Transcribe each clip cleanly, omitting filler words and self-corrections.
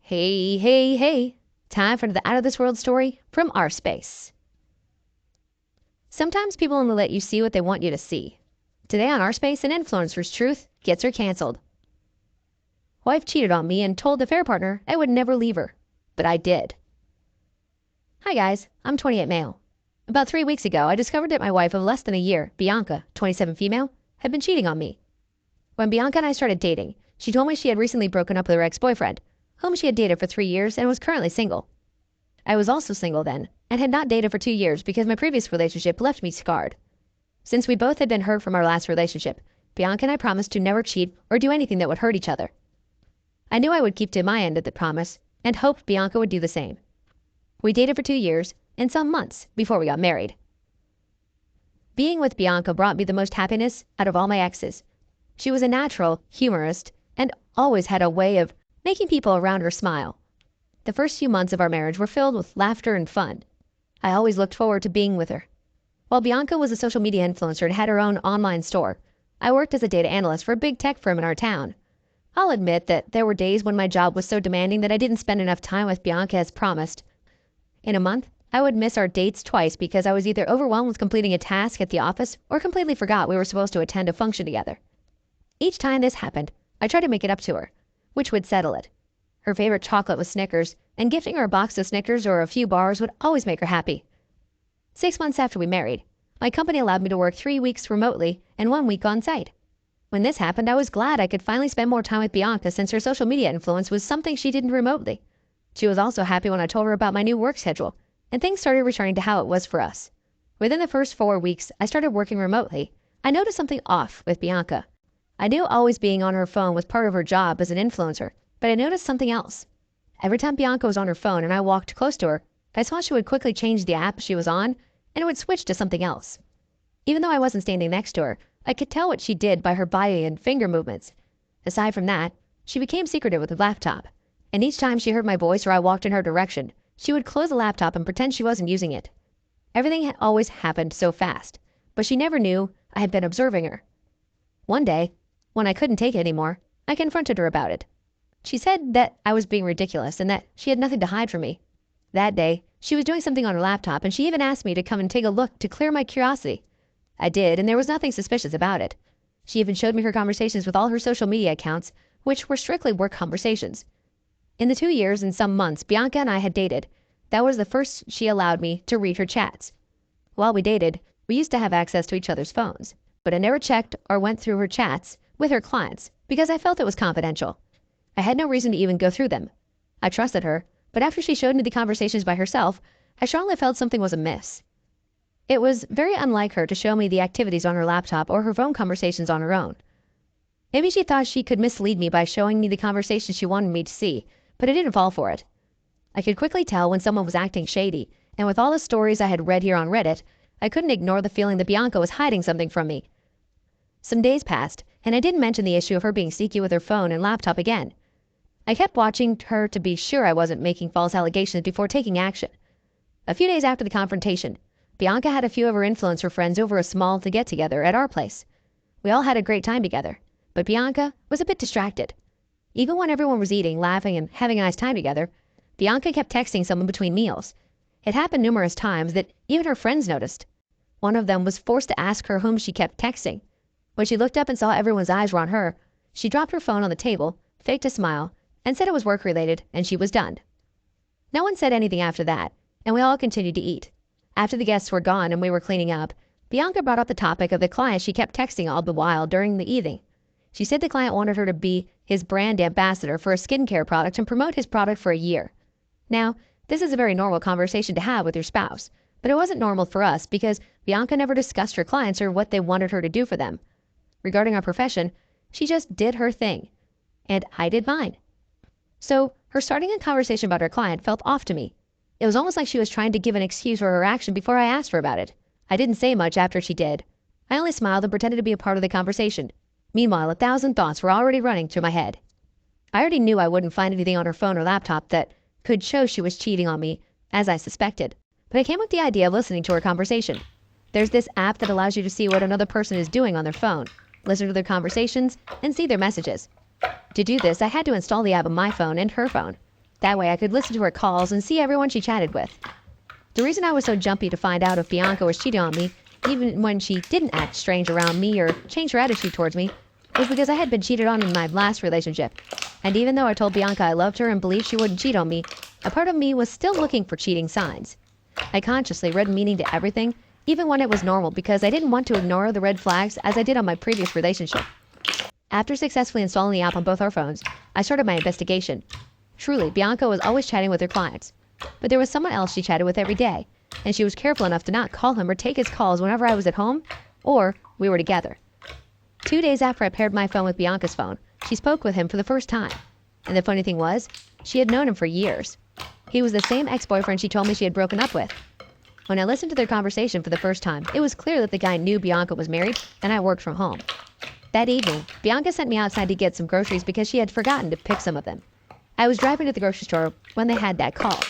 Hey, hey, hey. Time for the out of this world story from our space. Sometimes people only let you see what they want you to see. Today on our space, an influencer's truth gets her canceled. Wife cheated on me and told the affair partner I would never leave her, but I did. Hi guys, I'm 28 male. About 3 weeks ago, I discovered that my wife of less than a year, Bianca, 27 female, had been cheating on me. When Bianca and I started dating, she told me she had recently broken up with her ex-boyfriend, whom she had dated for 3 years and was currently single. I was also single then, and had not dated for 2 years because my previous relationship left me scarred. Since we both had been hurt from our last relationship, Bianca and I promised to never cheat or do anything that would hurt each other. I knew I would keep to my end of the promise and hoped Bianca would do the same. We dated for 2 years and some months before we got married. Being with Bianca brought me the most happiness out of all my exes. She was a natural humorist and always had a way of making people around her smile. The first few months of our marriage were filled with laughter and fun. I always looked forward to being with her. While Bianca was a social media influencer and had her own online store, I worked as a data analyst for a big tech firm in our town. I'll admit that there were days when my job was so demanding that I didn't spend enough time with Bianca as promised. In a month, I would miss our dates twice because I was either overwhelmed with completing a task at the office or completely forgot we were supposed to attend a function together. Each time this happened, I tried to make it up to her, which would settle it. Her favorite chocolate was Snickers, and gifting her a box of Snickers or a few bars would always make her happy. 6 months after we married, my company allowed me to work 3 weeks remotely and 1 week on site. When this happened, I was glad I could finally spend more time with Bianca since her social media influence was something she didn't remotely. She was also happy when I told her about my new work schedule, and things started returning to how it was for us. Within the first 4 weeks I started working remotely, I noticed something off with Bianca. I knew always being on her phone was part of her job as an influencer, but I noticed something else. Every time Bianca was on her phone and I walked close to her, I saw she would quickly change the app she was on and it would switch to something else. Even though I wasn't standing next to her, I could tell what she did by her body and finger movements. Aside from that, she became secretive with her laptop, and each time she heard my voice or I walked in her direction, she would close the laptop and pretend she wasn't using it. Everything had always happened so fast, but she never knew I had been observing her. One day, when I couldn't take it anymore, I confronted her about it. She said that I was being ridiculous and that she had nothing to hide from me. That day, she was doing something on her laptop and she even asked me to come and take a look to clear my curiosity. I did, and there was nothing suspicious about it. She even showed me her conversations with all her social media accounts, which were strictly work conversations. In the 2 years and some months Bianca and I had dated, that was the first she allowed me to read her chats. While we dated, we used to have access to each other's phones, but I never checked or went through her chats with her clients because I felt it was confidential. I had no reason to even go through them. I trusted her, but after she showed me the conversations by herself, I strongly felt something was amiss. It was very unlike her to show me the activities on her laptop or her phone conversations on her own. Maybe she thought she could mislead me by showing me the conversations she wanted me to see, but I didn't fall for it. I could quickly tell when someone was acting shady, and with all the stories I had read here on Reddit, I couldn't ignore the feeling that Bianca was hiding something from me. Some days passed, and I didn't mention the issue of her being sneaky with her phone and laptop again. I kept watching her to be sure I wasn't making false allegations before taking action. A few days after the confrontation, Bianca had a few of her influencer friends over a small get-together at our place. We all had a great time together, but Bianca was a bit distracted. Even when everyone was eating, laughing, and having a nice time together, Bianca kept texting someone between meals. It happened numerous times that even her friends noticed. One of them was forced to ask her whom she kept texting. When she looked up and saw everyone's eyes were on her, she dropped her phone on the table, faked a smile, and said it was work-related and she was done. No one said anything after that, and we all continued to eat. After the guests were gone and we were cleaning up, Bianca brought up the topic of the client she kept texting all the while during the evening. She said the client wanted her to be his brand ambassador for a skincare product and promote his product for a year. Now, this is a very normal conversation to have with your spouse, but it wasn't normal for us because Bianca never discussed her clients or what they wanted her to do for them. Regarding our profession, she just did her thing, and I did mine. So her starting a conversation about her client felt off to me. It was almost like she was trying to give an excuse for her action before I asked her about it. I didn't say much after she did. I only smiled and pretended to be a part of the conversation. Meanwhile, 1,000 thoughts were already running through my head. I already knew I wouldn't find anything on her phone or laptop that could show she was cheating on me, as I suspected. But I came with the idea of listening to her conversation. There's this app that allows you to see what another person is doing on their phone, listen to their conversations, and see their messages. To do this, I had to install the app on my phone and her phone. That way I could listen to her calls and see everyone she chatted with. The reason I was so jumpy to find out if Bianca was cheating on me, even when she didn't act strange around me or change her attitude towards me, was because I had been cheated on in my last relationship. And even though I told Bianca I loved her and believed she wouldn't cheat on me, a part of me was still looking for cheating signs. I consciously read meaning to everything, even when it was normal, because I didn't want to ignore the red flags as I did on my previous relationship. After successfully installing the app on both our phones, I started my investigation. Truly, Bianca was always chatting with her clients. But there was someone else she chatted with every day, and she was careful enough to not call him or take his calls whenever I was at home or we were together. 2 days after I paired my phone with Bianca's phone, she spoke with him for the first time. And the funny thing was, she had known him for years. He was the same ex-boyfriend she told me she had broken up with. When I listened to their conversation for the first time, it was clear that the guy knew Bianca was married and I worked from home. That evening, Bianca sent me outside to get some groceries because she had forgotten to pick some of them. I was driving to the grocery store when they had that call.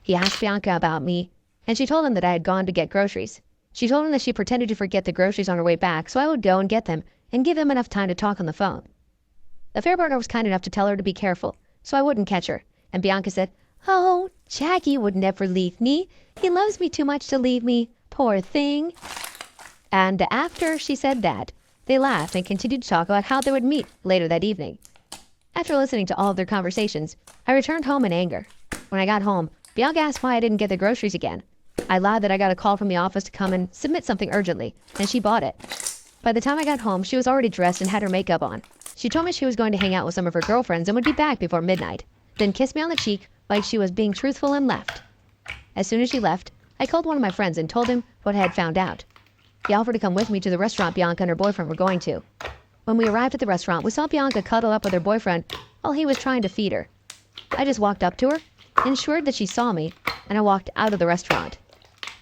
He asked Bianca about me, and she told him that I had gone to get groceries. She told him that she pretended to forget the groceries on her way back, so I would go and get them and give him enough time to talk on the phone. The fair partner was kind enough to tell her to be careful, so I wouldn't catch her, and Bianca said, "Oh, Jackie would never leave me. He loves me too much to leave me. Poor thing." And after she said that, they laughed and continued to talk about how they would meet later that evening. After listening to all of their conversations, I returned home in anger. When I got home, Bianca asked why I didn't get the groceries again. I lied that I got a call from the office to come and submit something urgently, and she bought it. By the time I got home, she was already dressed and had her makeup on. She told me she was going to hang out with some of her girlfriends and would be back before midnight, then kissed me on the cheek like she was being truthful and left. As soon as she left, I called one of my friends and told him what I had found out. He offered to come with me to the restaurant Bianca and her boyfriend were going to. When we arrived at the restaurant, we saw Bianca cuddle up with her boyfriend while he was trying to feed her. I just walked up to her, ensured that she saw me, and I walked out of the restaurant.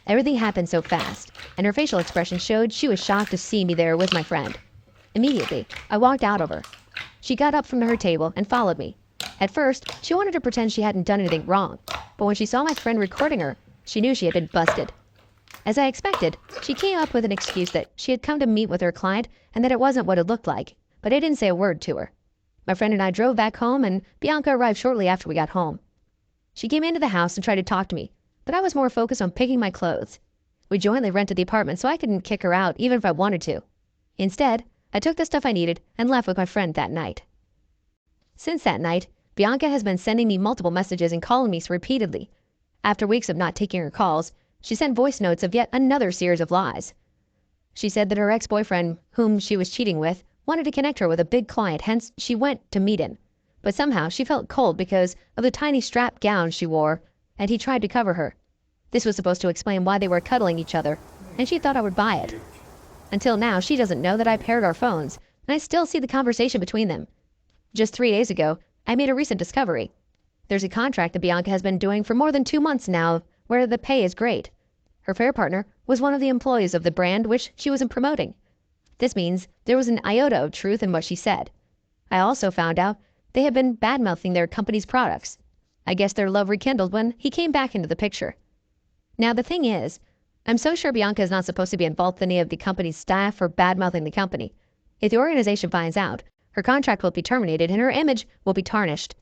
Everything happened so fast, and her facial expression showed she was shocked to see me there with my friend. Immediately, I walked out of her. She got up from her table and followed me. At first, she wanted to pretend she hadn't done anything wrong, but when she saw my friend recording her, she knew she had been busted. As I expected, she came up with an excuse that she had come to meet with her client and that it wasn't what it looked like, but I didn't say a word to her. My friend and I drove back home, and Bianca arrived shortly after we got home. She came into the house and tried to talk to me, but I was more focused on picking my clothes. We jointly rented the apartment, so I couldn't kick her out even if I wanted to. Instead, I took the stuff I needed and left with my friend that night. Since that night, Bianca has been sending me multiple messages and calling me repeatedly. After weeks of not taking her calls, she sent voice notes of yet another series of lies. She said that her ex-boyfriend, whom she was cheating with, wanted to connect her with a big client, hence she went to meet him. But somehow she felt cold because of the tiny strap gown she wore, and he tried to cover her. This was supposed to explain why they were cuddling each other, and she thought I would buy it. Until now, she doesn't know that I paired our phones, and I still see the conversation between them. Just 3 days ago, I made a recent discovery. There's a contract that Bianca has been doing for more than 2 months now, where the pay is great. Her fair partner was one of the employees of the brand which she was promoting. This means there was an iota of truth in what she said. I also found out they had been bad-mouthing their company's products. I guess their love rekindled when he came back into the picture. Now the thing is, I'm so sure Bianca is not supposed to be involved with any of the company's staff for bad-mouthing the company. If the organization finds out, her contract will be terminated and her image will be tarnished.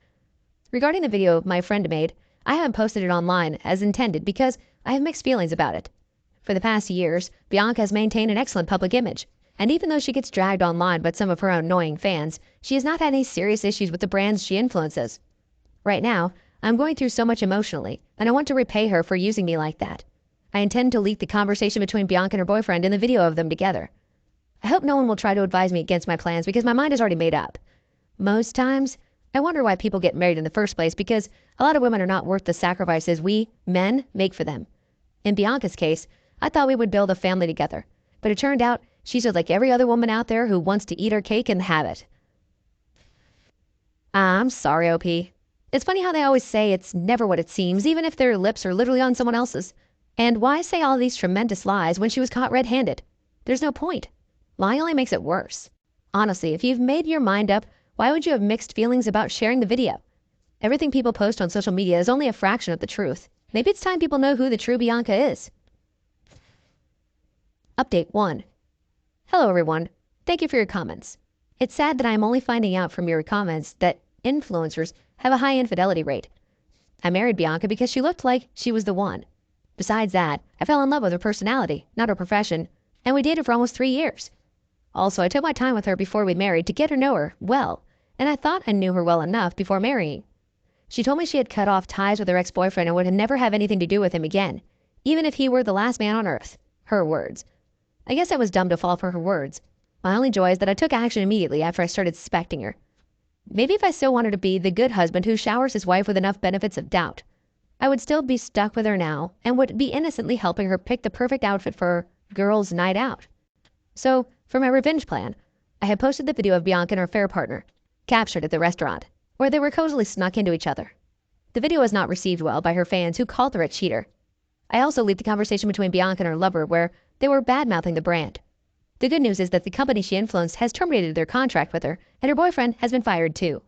Regarding the video my friend made, I haven't posted it online as intended because I have mixed feelings about it. For the past years, Bianca has maintained an excellent public image, and even though she gets dragged online by some of her annoying fans, she has not had any serious issues with the brands she influences. Right now, I'm going through so much emotionally, and I want to repay her for using me like that. I intend to leak the conversation between Bianca and her boyfriend and the video of them together. I hope no one will try to advise me against my plans because my mind is already made up. Most times, I wonder why people get married in the first place because a lot of women are not worth the sacrifices we, men, make for them. In Bianca's case, I thought we would build a family together, but it turned out she's just like every other woman out there who wants to eat her cake and have it. I'm sorry, OP. It's funny how they always say it's never what it seems, even if their lips are literally on someone else's. And why say all these tremendous lies when she was caught red-handed? There's no point. Lying only makes it worse. Honestly, if you've made your mind up, why would you have mixed feelings about sharing the video? Everything people post on social media is only a fraction of the truth. Maybe it's time people know who the true Bianca is. Update 1. Hello everyone. Thank you for your comments. It's sad that I am only finding out from your comments that influencers have a high infidelity rate. I married Bianca because she looked like she was the one. Besides that, I fell in love with her personality, not her profession, and we dated for almost 3 years. Also, I took my time with her before we married to get to know her well, and I thought I knew her well enough before marrying. She told me she had cut off ties with her ex-boyfriend and would never have anything to do with him again, even if he were the last man on earth. Her words. I guess I was dumb to fall for her words. My only joy is that I took action immediately after I started suspecting her. Maybe if I still wanted to be the good husband who showers his wife with enough benefits of doubt, I would still be stuck with her now and would be innocently helping her pick the perfect outfit for her girls' night out. So, for my revenge plan, I had posted the video of Bianca and her affair partner, captured at the restaurant, where they were cozily snuck into each other. The video was not received well by her fans who called her a cheater. I also leaked the conversation between Bianca and her lover where they were bad-mouthing the brand. The good news is that the company she influenced has terminated their contract with her, and her boyfriend has been fired too.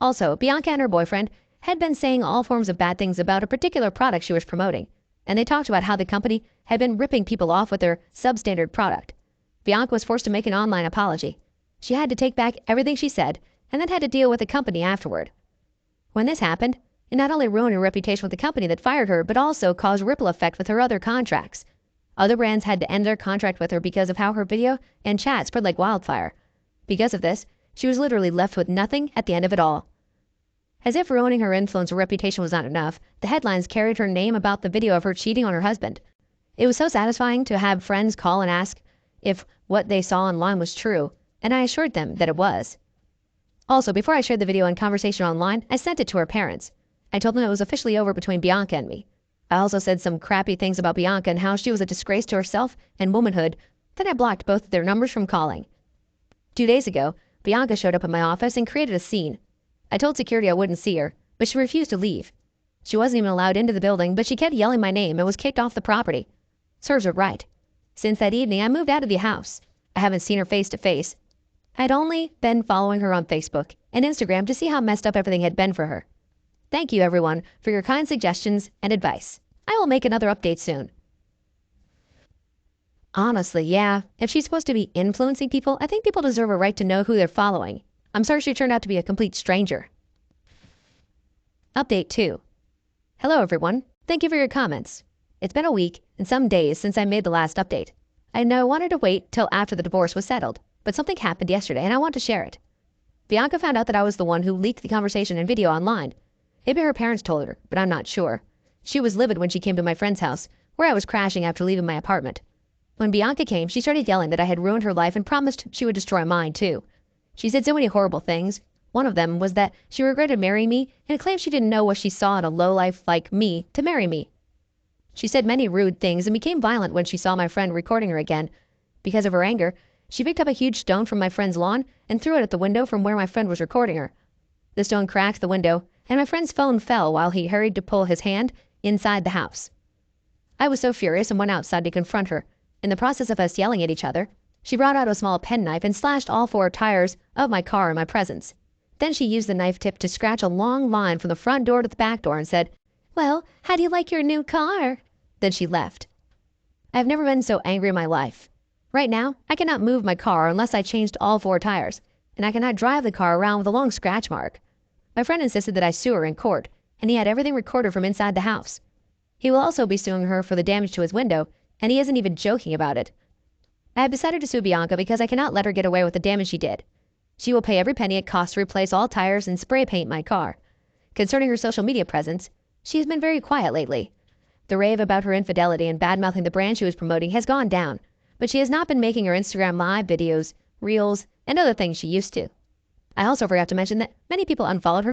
Also, Bianca and her boyfriend had been saying all forms of bad things about a particular product she was promoting, and they talked about how the company had been ripping people off with their substandard product. Bianca was forced to make an online apology. She had to take back everything she said, and then had to deal with the company afterward. When this happened, it not only ruined her reputation with the company that fired her, but also caused a ripple effect with her other contracts. Other brands had to end their contract with her because of how her video and chat spread like wildfire. Because of this, she was literally left with nothing at the end of it all. As if ruining her influence or reputation was not enough, the headlines carried her name about the video of her cheating on her husband. It was so satisfying to have friends call and ask if what they saw online was true, and I assured them that it was. Also, before I shared the video and conversation online, I sent it to her parents. I told them it was officially over between Bianca and me. I also said some crappy things about Bianca and how she was a disgrace to herself and womanhood. Then I blocked both of their numbers from calling. 2 days ago, Bianca showed up at my office and created a scene. I told security I wouldn't see her, but she refused to leave. She wasn't even allowed into the building, but she kept yelling my name and was kicked off the property. Serves her right. Since that evening, I moved out of the house. I haven't seen her face to face. I'd only been following her on Facebook and Instagram to see how messed up everything had been for her. Thank you, everyone, for your kind suggestions and advice. I will make another update soon. Honestly, yeah. If she's supposed to be influencing people, I think people deserve a right to know who they're following. I'm sorry she turned out to be a complete stranger. Update 2. Hello, everyone. Thank you for your comments. It's been a week and some days since I made the last update. I know I wanted to wait till after the divorce was settled, but something happened yesterday and I want to share it. Bianca found out that I was the one who leaked the conversation and video online. Maybe her parents told her, but I'm not sure. She was livid when she came to my friend's house, where I was crashing after leaving my apartment. When Bianca came, she started yelling that I had ruined her life and promised she would destroy mine too. She said so many horrible things. One of them was that she regretted marrying me and claimed she didn't know what she saw in a lowlife like me to marry me. She said many rude things and became violent when she saw my friend recording her again. Because of her anger, she picked up a huge stone from my friend's lawn and threw it at the window from where my friend was recording her. The stone cracked the window, and my friend's phone fell while he hurried to pull his hand inside the house. I was so furious and went outside to confront her. In the process of us yelling at each other, she brought out a small penknife and slashed all 4 tires of my car in my presence. Then she used the knife tip to scratch a long line from the front door to the back door and said, "Well, how do you like your new car?" Then she left. I've never been so angry in my life. Right now, I cannot move my car unless I changed all 4 tires, and I cannot drive the car around with a long scratch mark. My friend insisted that I sue her in court, and he had everything recorded from inside the house. He will also be suing her for the damage to his window, and he isn't even joking about it. I have decided to sue Bianca because I cannot let her get away with the damage she did. She will pay every penny it costs to replace all tires and spray paint my car. Concerning her social media presence, she has been very quiet lately. The rave about her infidelity and bad-mouthing the brand she was promoting has gone down, but she has not been making her Instagram live videos, reels, and other things she used to. I also forgot to mention that many people unfollowed her